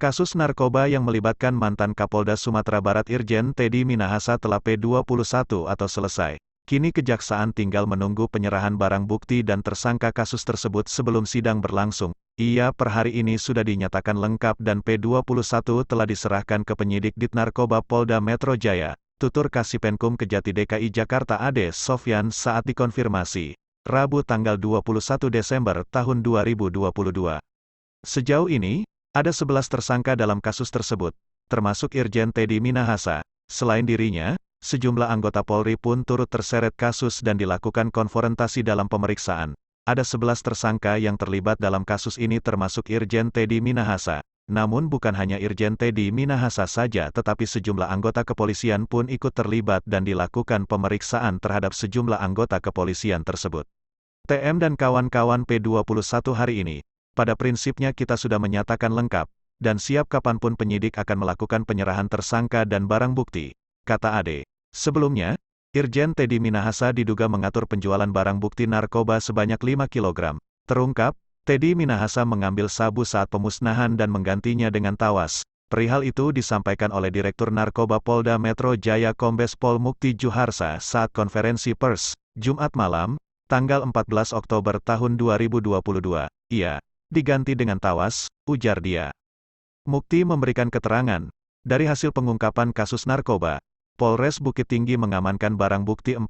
Kasus narkoba yang melibatkan mantan Kapolda Sumatera Barat Irjen Teddy Minahasa telah P21 atau selesai. Kini Kejaksaan tinggal menunggu penyerahan barang bukti dan tersangka kasus tersebut sebelum sidang berlangsung. Ia per hari ini sudah dinyatakan lengkap dan P21 telah diserahkan ke penyidik Ditnarkoba Polda Metro Jaya, tutur Kasipenkum Kejati DKI Jakarta Ade Sofyan saat dikonfirmasi, Rabu tanggal 21 Desember tahun 2022. Sejauh ini, ada 11 tersangka dalam kasus tersebut, termasuk Irjen Teddy Minahasa. Selain dirinya, sejumlah anggota Polri pun turut terseret kasus dan dilakukan konfrontasi dalam pemeriksaan. Ada 11 tersangka yang terlibat dalam kasus ini termasuk Irjen Teddy Minahasa. Namun bukan hanya Irjen Teddy Minahasa saja tetapi sejumlah anggota kepolisian pun ikut terlibat dan dilakukan pemeriksaan terhadap sejumlah anggota kepolisian tersebut. TM dan kawan-kawan P21 hari ini, pada prinsipnya kita sudah menyatakan lengkap, dan siap kapanpun penyidik akan melakukan penyerahan tersangka dan barang bukti, kata Ade. Sebelumnya, Irjen Teddy Minahasa diduga mengatur penjualan barang bukti narkoba sebanyak 5 kg. Terungkap, Teddy Minahasa mengambil sabu saat pemusnahan dan menggantinya dengan tawas. Perihal itu disampaikan oleh Direktur Narkoba Polda Metro Jaya Kombes Pol Mukti Juharsa saat konferensi pers, Jumat malam, tanggal 14 Oktober tahun 2022. Iya, diganti dengan tawas, ujar dia. Mukti memberikan keterangan, dari hasil pengungkapan kasus narkoba, Polres Bukit Tinggi mengamankan barang bukti 41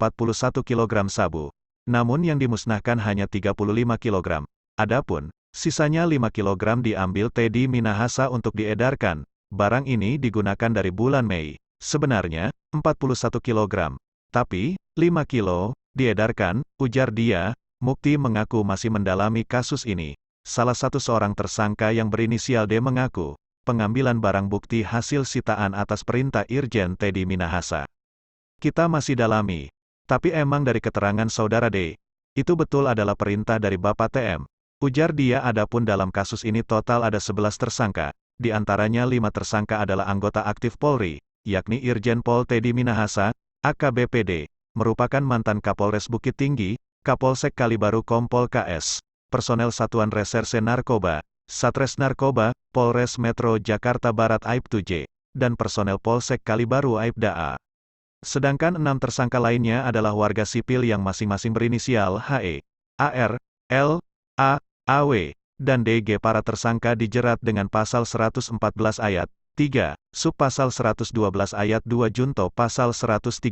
kg sabu. Namun yang dimusnahkan hanya 35 kg. Adapun, sisanya 5 kg diambil Teddy Minahasa untuk diedarkan. Barang ini digunakan dari bulan Mei. Sebenarnya, 41 kg. Tapi, 5 kilo, diedarkan, ujar dia. Mukti mengaku masih mendalami kasus ini. Salah satu seorang tersangka yang berinisial D mengaku, pengambilan barang bukti hasil sitaan atas perintah Irjen Teddy Minahasa. Kita masih dalami. Tapi emang dari keterangan saudara D, itu betul adalah perintah dari Bapak TM. Ujar dia. Adapun dalam kasus ini total ada 11 tersangka. Di antaranya 5 tersangka adalah anggota aktif Polri, yakni Irjen Pol Teddy Minahasa, AKBPD, merupakan mantan Kapolres Bukit Tinggi, Kapolsek Kalibaru Kompol KS. Personel Satuan Reserse Narkoba, Satres Narkoba, Polres Metro Jakarta Barat Aibtu J, dan personel Polsek Kalibaru Aibda A. Sedangkan 6 tersangka lainnya adalah warga sipil yang masing-masing berinisial HE, AR, L, A, AW, dan DG. Para tersangka dijerat dengan pasal 114 ayat 3, subpasal 112 ayat 2 junto pasal 132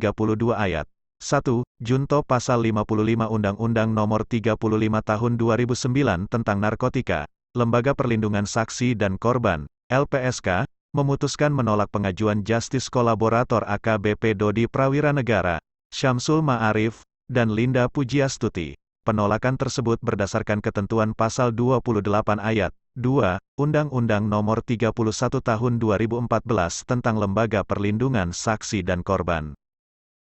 ayat 1, junto pasal 55 Undang-Undang Nomor 35 Tahun 2009 tentang Narkotika. Lembaga Perlindungan Saksi dan Korban, LPSK, memutuskan menolak pengajuan Justice Kolaborator AKBP Dodi Prawiranegara, Syamsul Ma'arif, dan Linda Pujiastuti. Penolakan tersebut berdasarkan ketentuan pasal 28 ayat 2, Undang-Undang Nomor 31 Tahun 2014 tentang Lembaga Perlindungan Saksi dan Korban.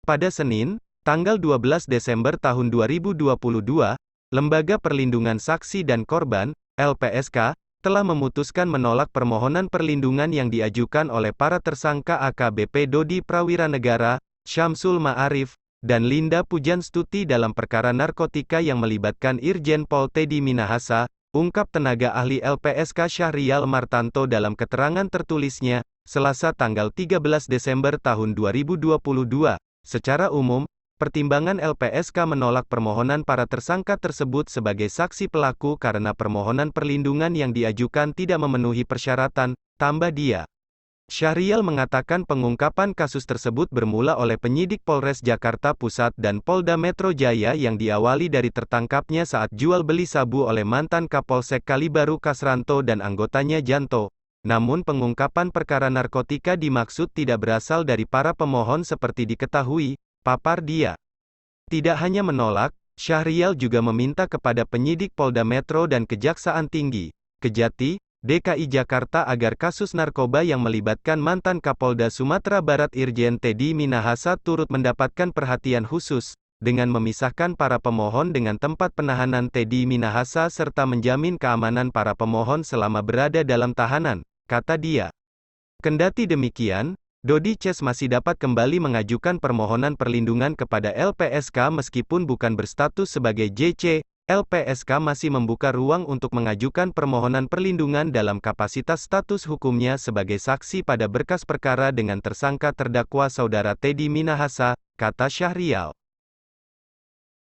Pada Senin, tanggal 12 Desember tahun 2022, Lembaga Perlindungan Saksi dan Korban, LPSK, telah memutuskan menolak permohonan perlindungan yang diajukan oleh para tersangka AKBP Dodi Prawiranegara, Syamsul Ma'arif, dan Linda Pujiastuti dalam perkara narkotika yang melibatkan Irjen Pol Teddy Minahasa, ungkap tenaga ahli LPSK Syahrial Martanto dalam keterangan tertulisnya, Selasa tanggal 13 Desember tahun 2022. Secara umum, pertimbangan LPSK menolak permohonan para tersangka tersebut sebagai saksi pelaku karena permohonan perlindungan yang diajukan tidak memenuhi persyaratan, tambah dia. Syahrial mengatakan pengungkapan kasus tersebut bermula oleh penyidik Polres Jakarta Pusat dan Polda Metro Jaya yang diawali dari tertangkapnya saat jual beli sabu oleh mantan Kapolsek Kalibaru Kasranto dan anggotanya Janto. Namun pengungkapan perkara narkotika dimaksud tidak berasal dari para pemohon seperti diketahui, papar dia. Tidak hanya menolak, Syahrial juga meminta kepada penyidik Polda Metro dan Kejaksaan Tinggi, Kejati, DKI Jakarta agar kasus narkoba yang melibatkan mantan Kapolda Sumatera Barat Irjen Teddy Minahasa turut mendapatkan perhatian khusus, dengan memisahkan para pemohon dengan tempat penahanan Teddy Minahasa serta menjamin keamanan para pemohon selama berada dalam tahanan, kata dia. Kendati demikian, Dodi Ces masih dapat kembali mengajukan permohonan perlindungan kepada LPSK meskipun bukan berstatus sebagai JC, LPSK masih membuka ruang untuk mengajukan permohonan perlindungan dalam kapasitas status hukumnya sebagai saksi pada berkas perkara dengan tersangka terdakwa Saudara Teddy Minahasa, kata Syahrial.